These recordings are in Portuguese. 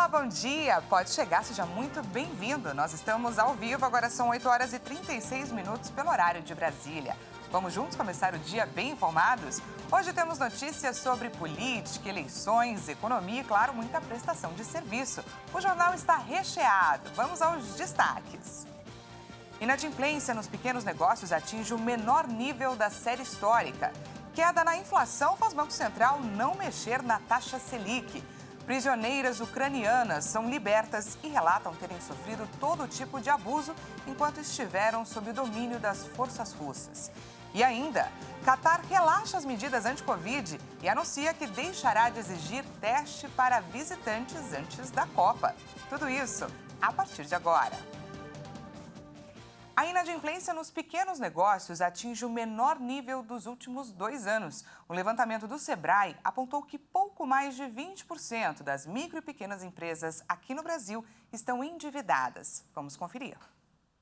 Olá, bom dia! Pode chegar, seja muito bem-vindo. Nós estamos ao vivo, agora são 8 horas e 36 minutos pelo horário de Brasília. Vamos juntos começar o dia bem informados? Hoje temos notícias sobre política, eleições, economia e, claro, muita prestação de serviço. O jornal está recheado. Vamos aos destaques. Inadimplência nos pequenos negócios atinge o menor nível da série histórica. Queda na inflação faz Banco Central não mexer na taxa Selic. Prisioneiras ucranianas são libertas e relatam terem sofrido todo tipo de abuso enquanto estiveram sob o domínio das forças russas. E ainda, Catar relaxa as medidas anti-Covid e anuncia que deixará de exigir teste para visitantes antes da Copa. Tudo isso a partir de agora. A inadimplência nos pequenos negócios atinge o menor nível dos últimos 2 anos. O levantamento do Sebrae apontou que pouco mais de 20% das micro e pequenas empresas aqui no Brasil estão endividadas. Vamos conferir.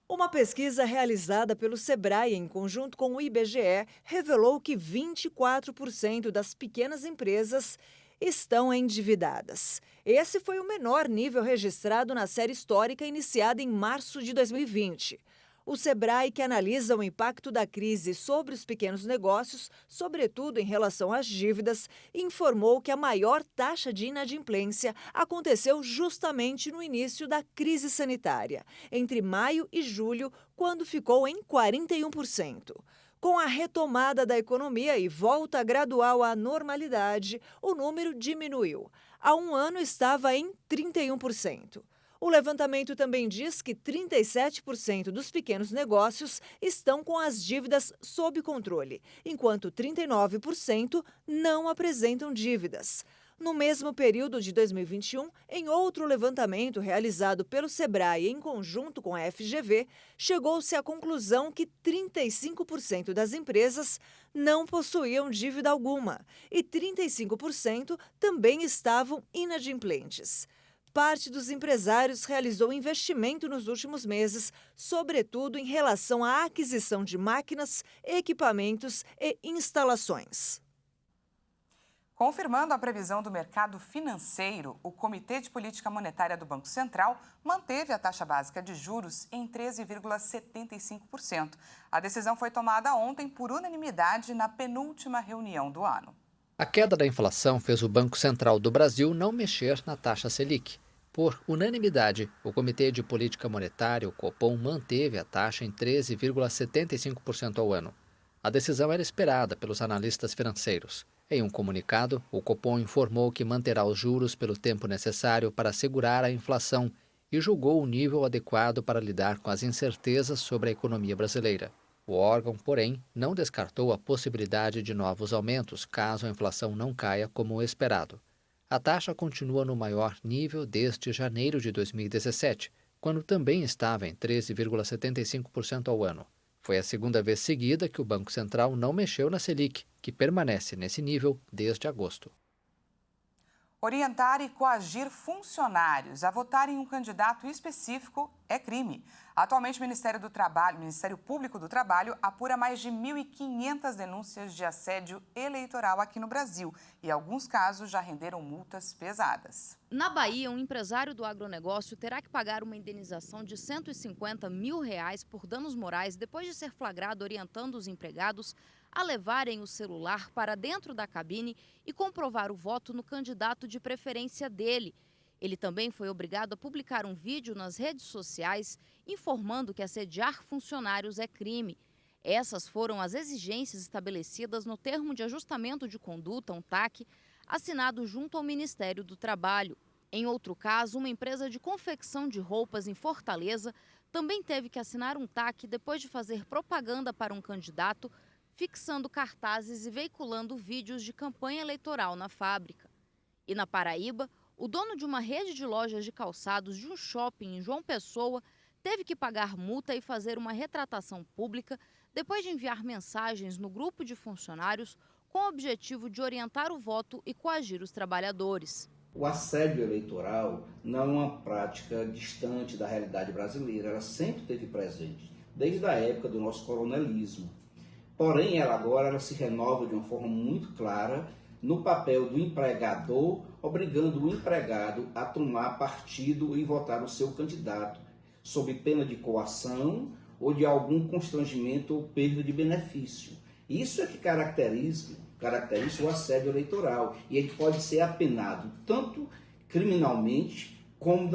Uma pesquisa realizada pelo Sebrae em conjunto com o IBGE revelou que 24% das pequenas empresas estão endividadas. Esse foi o menor nível registrado na série histórica iniciada em março de 2020. O Sebrae, que analisa o impacto da crise sobre os pequenos negócios, sobretudo em relação às dívidas, informou que a maior taxa de inadimplência aconteceu justamente no início da crise sanitária, entre maio e julho, quando ficou em 41%. Com a retomada da economia e volta gradual à normalidade, o número diminuiu. Há um ano estava em 31%. O levantamento também diz que 37% dos pequenos negócios estão com as dívidas sob controle, enquanto 39% não apresentam dívidas. No mesmo período de 2021, em outro levantamento realizado pelo Sebrae em conjunto com a FGV, chegou-se à conclusão que 35% das empresas não possuíam dívida alguma e 35% também estavam inadimplentes. Parte dos empresários realizou investimento nos últimos meses, sobretudo em relação à aquisição de máquinas, equipamentos e instalações. Confirmando a previsão do mercado financeiro, o Comitê de Política Monetária do Banco Central manteve a taxa básica de juros em 13,75%. A decisão foi tomada ontem por unanimidade na penúltima reunião do ano. A queda da inflação fez o Banco Central do Brasil não mexer na taxa Selic. Por unanimidade, o Comitê de Política Monetária, o Copom, manteve a taxa em 13,75% ao ano. A decisão era esperada pelos analistas financeiros. Em um comunicado, o Copom informou que manterá os juros pelo tempo necessário para segurar a inflação e julgou o nível adequado para lidar com as incertezas sobre a economia brasileira. O órgão, porém, não descartou a possibilidade de novos aumentos caso a inflação não caia como o esperado. A taxa continua no maior nível desde janeiro de 2017, quando também estava em 13,75% ao ano. Foi a segunda vez seguida que o Banco Central não mexeu na Selic, que permanece nesse nível desde agosto. Orientar e coagir funcionários a votarem em um candidato específico é crime. Atualmente, o Ministério Público do Trabalho apura mais de 1.500 denúncias de assédio eleitoral aqui no Brasil e alguns casos já renderam multas pesadas. Na Bahia, um empresário do agronegócio terá que pagar uma indenização de R$150 mil por danos morais depois de ser flagrado orientando os empregados a levarem o celular para dentro da cabine e comprovar o voto no candidato de preferência dele. Ele também foi obrigado a publicar um vídeo nas redes sociais informando que assediar funcionários é crime. Essas foram as exigências estabelecidas no Termo de Ajustamento de Conduta, um TAC, assinado junto ao Ministério do Trabalho. Em outro caso, uma empresa de confecção de roupas em Fortaleza também teve que assinar um TAC depois de fazer propaganda para um candidato, fixando cartazes e veiculando vídeos de campanha eleitoral na fábrica. E na Paraíba, o dono de uma rede de lojas de calçados de um shopping em João Pessoa teve que pagar multa e fazer uma retratação pública depois de enviar mensagens no grupo de funcionários com o objetivo de orientar o voto e coagir os trabalhadores. O assédio eleitoral não é uma prática distante da realidade brasileira, ela sempre esteve presente, desde a época do nosso coronelismo. Porém, ela agora se renova de uma forma muito clara no papel do empregador, obrigando o empregado a tomar partido e votar no seu candidato, sob pena de coação ou de algum constrangimento ou perda de benefício. Isso é que caracteriza o assédio eleitoral, e ele pode ser apenado tanto criminalmente como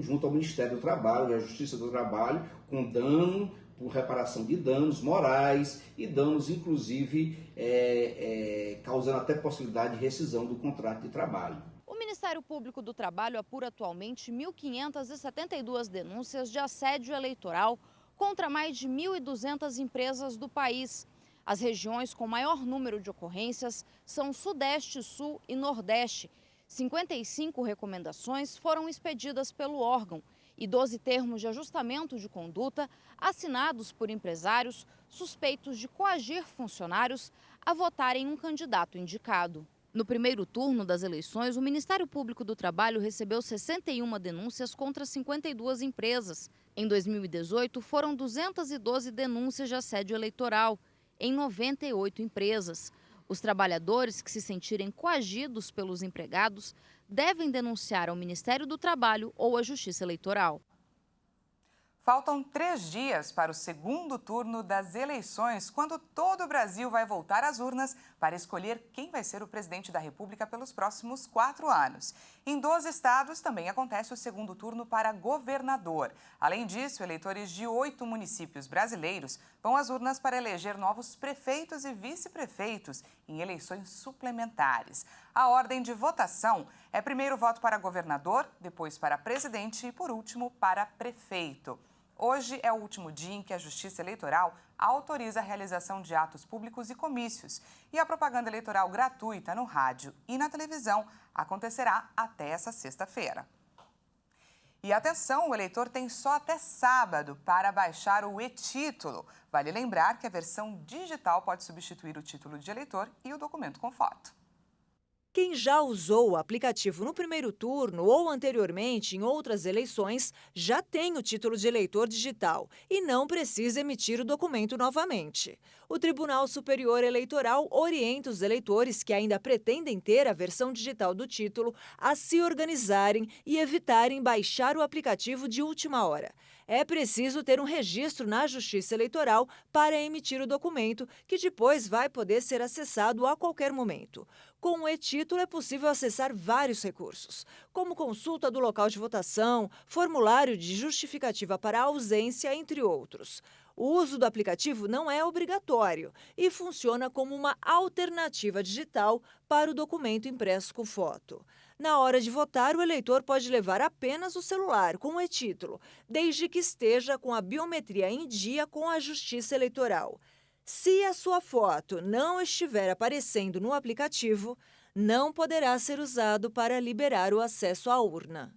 junto ao Ministério do Trabalho e à Justiça do Trabalho, com dano por reparação de danos morais e danos, inclusive, causando até possibilidade de rescisão do contrato de trabalho. O Ministério Público do Trabalho apura atualmente 1.572 denúncias de assédio eleitoral contra mais de 1.200 empresas do país. As regiões com maior número de ocorrências são Sudeste, Sul e Nordeste. 55 recomendações foram expedidas pelo órgão e 12 termos de ajustamento de conduta assinados por empresários suspeitos de coagir funcionários a votarem um candidato indicado. No primeiro turno das eleições, o Ministério Público do Trabalho recebeu 61 denúncias contra 52 empresas. Em 2018, foram 212 denúncias de assédio eleitoral em 98 empresas. Os trabalhadores que se sentirem coagidos pelos empregados devem denunciar ao Ministério do Trabalho ou à Justiça Eleitoral. Faltam 3 dias para o segundo turno das eleições, quando todo o Brasil vai voltar às urnas para escolher quem vai ser o presidente da República pelos próximos 4 anos. Em 12 estados também acontece o segundo turno para governador. Além disso, eleitores de 8 municípios brasileiros vão às urnas para eleger novos prefeitos e vice-prefeitos em eleições suplementares. A ordem de votação é primeiro voto para governador, depois para presidente e, por último, para prefeito. Hoje é o último dia em que a Justiça Eleitoral autoriza a realização de atos públicos e comícios. E a propaganda eleitoral gratuita no rádio e na televisão acontecerá até essa sexta-feira. E atenção, o eleitor tem só até sábado para baixar o e-título. Vale lembrar que a versão digital pode substituir o título de eleitor e o documento com foto. Quem já usou o aplicativo no primeiro turno ou anteriormente em outras eleições já tem o título de eleitor digital e não precisa emitir o documento novamente. O Tribunal Superior Eleitoral orienta os eleitores que ainda pretendem ter a versão digital do título a se organizarem e evitarem baixar o aplicativo de última hora. É preciso ter um registro na Justiça Eleitoral para emitir o documento, que depois vai poder ser acessado a qualquer momento. Com o e-título é possível acessar vários recursos, como consulta do local de votação, formulário de justificativa para ausência, entre outros. O uso do aplicativo não é obrigatório e funciona como uma alternativa digital para o documento impresso com foto. Na hora de votar, o eleitor pode levar apenas o celular com o e-título, desde que esteja com a biometria em dia com a Justiça Eleitoral. Se a sua foto não estiver aparecendo no aplicativo, não poderá ser usado para liberar o acesso à urna.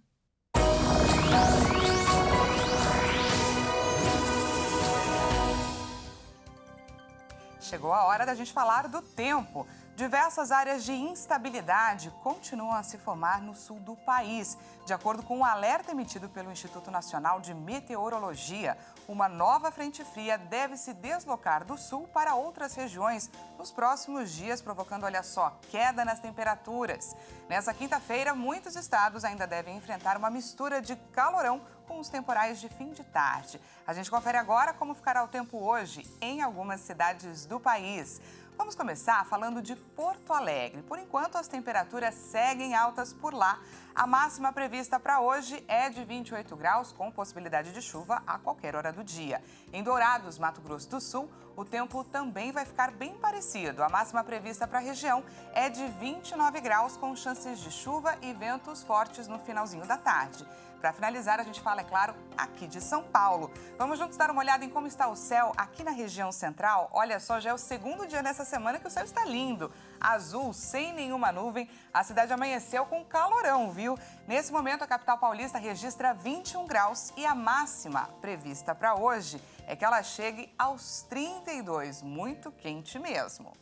Chegou a hora da gente falar do tempo. Diversas áreas de instabilidade continuam a se formar no sul do país. De acordo com um alerta emitido pelo Instituto Nacional de Meteorologia, uma nova frente fria deve se deslocar do sul para outras regiões nos próximos dias, provocando, olha só, queda nas temperaturas. Nessa quinta-feira, muitos estados ainda devem enfrentar uma mistura de calorão com os temporais de fim de tarde. A gente confere agora como ficará o tempo hoje em algumas cidades do país. Vamos começar falando de Porto Alegre. Por enquanto, as temperaturas seguem altas por lá. A máxima prevista para hoje é de 28 graus, com possibilidade de chuva a qualquer hora do dia. Em Dourados, Mato Grosso do Sul, o tempo também vai ficar bem parecido. A máxima prevista para a região é de 29 graus, com chances de chuva e ventos fortes no finalzinho da tarde. Para finalizar, a gente fala, é claro, aqui de São Paulo. Vamos juntos dar uma olhada em como está o céu aqui na região central. Olha só, já é o segundo dia nessa semana que o céu está lindo. Azul, sem nenhuma nuvem. A cidade amanheceu com calorão, viu? Nesse momento, a capital paulista registra 21 graus e a máxima prevista para hoje é que ela chegue aos 32, muito quente mesmo.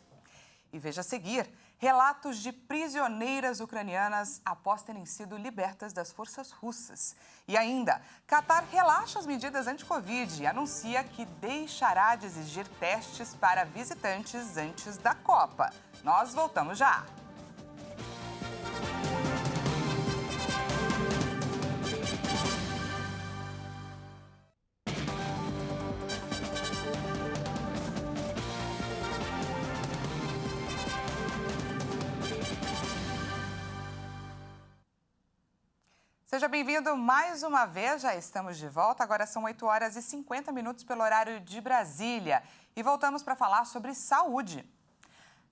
E veja a seguir, relatos de prisioneiras ucranianas após terem sido libertas das forças russas. E ainda, Catar relaxa as medidas anti-Covid e anuncia que deixará de exigir testes para visitantes antes da Copa. Nós voltamos já. Seja bem-vindo mais uma vez, já estamos de volta. Agora são 8 horas e 50 minutos pelo horário de Brasília. E voltamos para falar sobre saúde.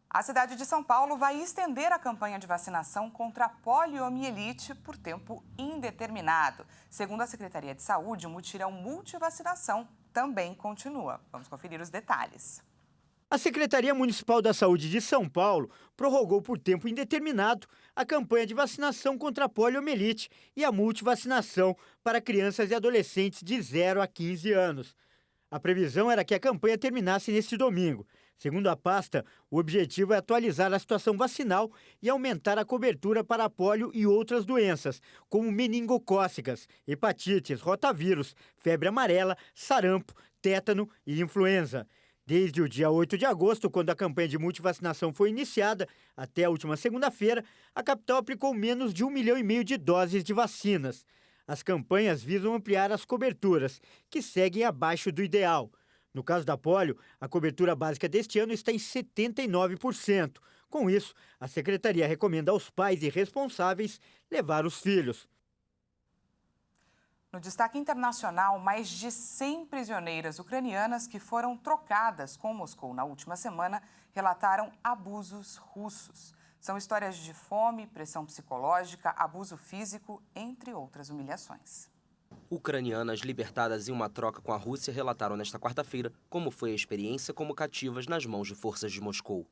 A cidade de São Paulo vai estender a campanha de vacinação contra a poliomielite por tempo indeterminado. Segundo a Secretaria de Saúde, o mutirão multivacinação também continua. Vamos conferir os detalhes. A Secretaria Municipal da Saúde de São Paulo prorrogou por tempo indeterminado a campanha de vacinação contra a poliomielite e a multivacinação para crianças e adolescentes de 0 a 15 anos. A previsão era que a campanha terminasse neste domingo. Segundo a pasta, o objetivo é atualizar a situação vacinal e aumentar a cobertura para a polio e outras doenças, como meningocócicas, hepatites, rotavírus, febre amarela, sarampo, tétano e influenza. Desde o dia 8 de agosto, quando a campanha de multivacinação foi iniciada, até a última segunda-feira, a capital aplicou menos de 1,5 milhão de doses de vacinas. As campanhas visam ampliar as coberturas, que seguem abaixo do ideal. No caso da polio, a cobertura básica deste ano está em 79%. Com isso, a Secretaria recomenda aos pais e responsáveis levar os filhos. No destaque internacional, mais de 100 prisioneiras ucranianas que foram trocadas com Moscou na última semana relataram abusos russos. São histórias de fome, pressão psicológica, abuso físico, entre outras humilhações. Ucranianas libertadas em uma troca com a Rússia relataram nesta quarta-feira como foi a experiência como cativas nas mãos de forças de Moscou.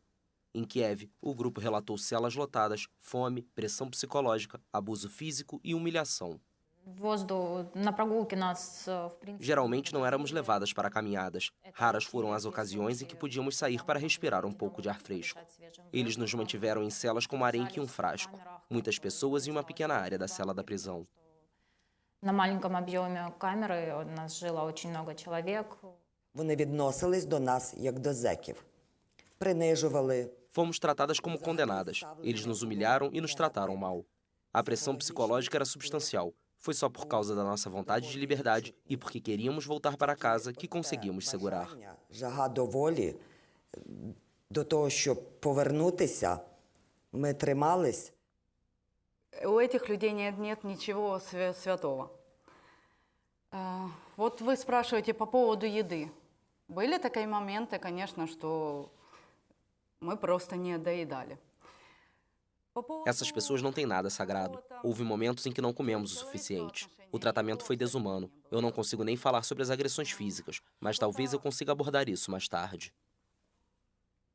Em Kiev, o grupo relatou celas lotadas, fome, pressão psicológica, abuso físico e humilhação. Geralmente não éramos levadas para caminhadas. Raras foram as ocasiões em que podíamos sair para respirar um pouco de ar fresco. Eles nos mantiveram em celas com arenque e um frasco. Muitas pessoas em uma pequena área da cela da prisão. Вони відносились до нас як до зеків. Принижували. Fomos tratadas como condenadas. Eles nos humilharam e nos trataram mal. A pressão psicológica era substancial. Foi só por causa da nossa vontade de liberdade e porque queríamos voltar para casa que conseguimos segurar. Жага до волі, до того, щоб повернутися, ми тримались. У этих людей нет ничего святого. Вот вы спрашиваете по поводу еды. Были такие моменты, конечно, что мы просто не доедали. Essas pessoas não têm nada sagrado. Houve momentos em que não comemos o suficiente. O tratamento foi desumano. Eu não consigo nem falar sobre as agressões físicas, mas talvez eu consiga abordar isso mais tarde.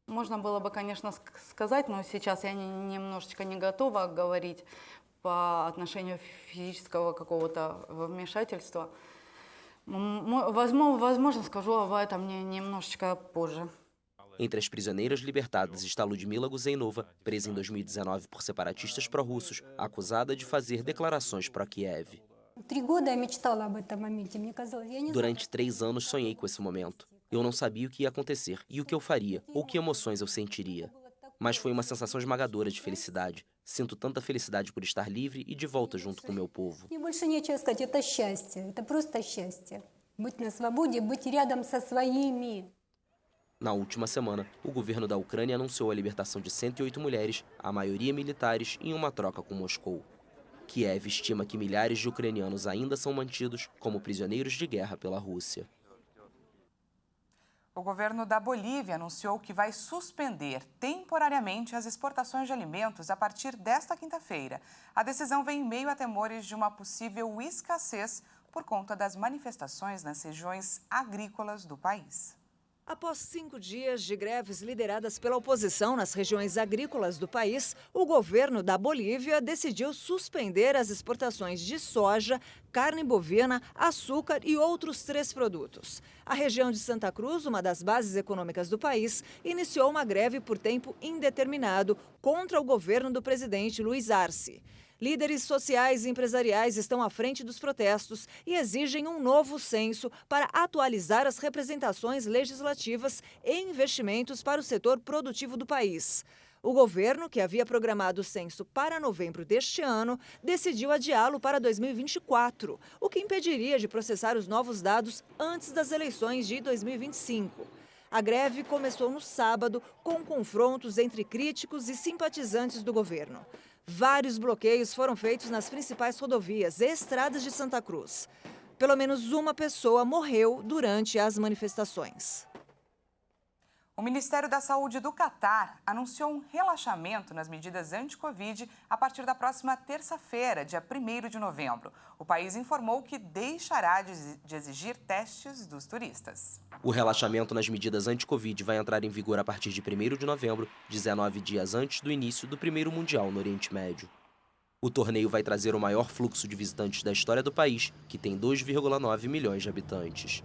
Можно было бы, конечно, сказать, но сейчас я немножечко не готова говорить по отношению физического какого-то вмешательства. Возможно, скажу об этом немножечко позже. Entre as prisioneiras libertadas está Ludmila Guzeinova, presa em 2019 por separatistas pró-russos, acusada de fazer declarações pró-Kiev. Durante 3 anos sonhei com esse momento. Eu não sabia o que ia acontecer e o que eu faria, ou que emoções eu sentiria. Mas foi uma sensação esmagadora de felicidade. Sinto tanta felicidade por estar livre e de volta junto com o meu povo. Na última semana, o governo da Ucrânia anunciou a libertação de 108 mulheres, a maioria militares, em uma troca com Moscou. Kiev estima que milhares de ucranianos ainda são mantidos como prisioneiros de guerra pela Rússia. O governo da Bolívia anunciou que vai suspender temporariamente as exportações de alimentos a partir desta quinta-feira. A decisão vem em meio a temores de uma possível escassez por conta das manifestações nas regiões agrícolas do país. Após 5 dias de greves lideradas pela oposição nas regiões agrícolas do país, o governo da Bolívia decidiu suspender as exportações de soja, carne bovina, açúcar e outros 3 produtos. A região de Santa Cruz, uma das bases econômicas do país, iniciou uma greve por tempo indeterminado contra o governo do presidente Luiz Arce. Líderes sociais e empresariais estão à frente dos protestos e exigem um novo censo para atualizar as representações legislativas e investimentos para o setor produtivo do país. O governo, que havia programado o censo para novembro deste ano, decidiu adiá-lo para 2024, o que impediria de processar os novos dados antes das eleições de 2025. A greve começou no sábado, com confrontos entre críticos e simpatizantes do governo. Vários bloqueios foram feitos nas principais rodovias e estradas de Santa Cruz. Pelo menos uma pessoa morreu durante as manifestações. O Ministério da Saúde do Catar anunciou um relaxamento nas medidas anti-Covid a partir da próxima terça-feira, dia 1º de novembro. O país informou que deixará de exigir testes dos turistas. O relaxamento nas medidas anti-Covid vai entrar em vigor a partir de 1º de novembro, 19 dias antes do início do primeiro Mundial no Oriente Médio. O torneio vai trazer o maior fluxo de visitantes da história do país, que tem 2,9 milhões de habitantes.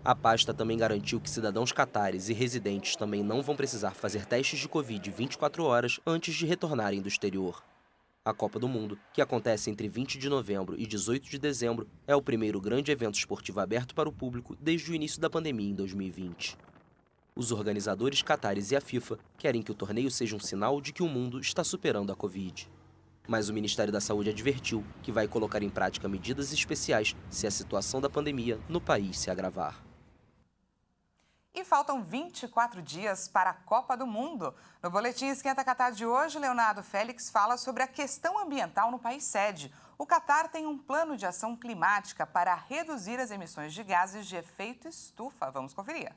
A pasta também garantiu que cidadãos catares e residentes também não vão precisar fazer testes de Covid 24 horas antes de retornarem do exterior. A Copa do Mundo, que acontece entre 20 de novembro e 18 de dezembro, é o primeiro grande evento esportivo aberto para o público desde o início da pandemia em 2020. Os organizadores catares e a FIFA querem que o torneio seja um sinal de que o mundo está superando a Covid. Mas o Ministério da Saúde advertiu que vai colocar em prática medidas especiais se a situação da pandemia no país se agravar. E faltam 24 dias para a Copa do Mundo. No Boletim Esquenta Catar de hoje, Leonardo Félix fala sobre a questão ambiental no país sede. O Catar tem um plano de ação climática para reduzir as emissões de gases de efeito estufa. Vamos conferir.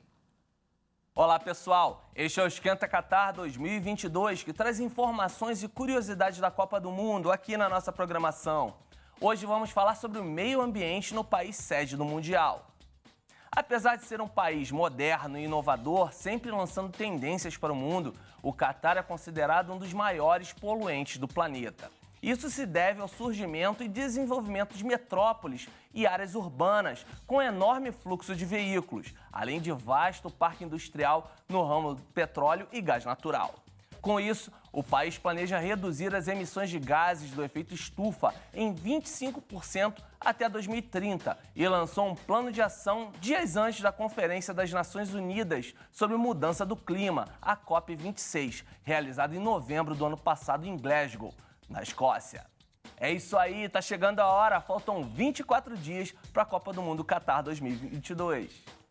Olá pessoal, este é o Esquenta Catar 2022, que traz informações e curiosidades da Copa do Mundo aqui na nossa programação. Hoje vamos falar sobre o meio ambiente no país sede do Mundial. Apesar de ser um país moderno e inovador, sempre lançando tendências para o mundo, o Catar é considerado um dos maiores poluentes do planeta. Isso se deve ao surgimento e desenvolvimento de metrópoles e áreas urbanas com enorme fluxo de veículos, além de vasto parque industrial no ramo do petróleo e gás natural. Com isso, o país planeja reduzir as emissões de gases do efeito estufa em 25% até 2030 e lançou um plano de ação dias antes da Conferência das Nações Unidas sobre Mudança do Clima, a COP26, realizada em novembro do ano passado em Glasgow, na Escócia. É isso aí, tá chegando a hora, faltam 24 dias para a Copa do Mundo Catar 2022.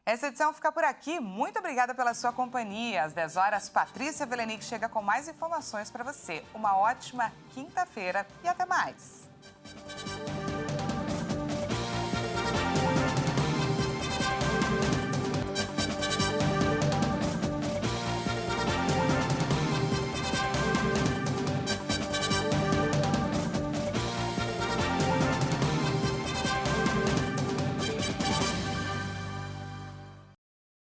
Essa edição fica por aqui. Muito obrigada pela sua companhia. Às 10 horas, Patrícia Velenic chega com mais informações para você. Uma ótima quinta-feira e até mais.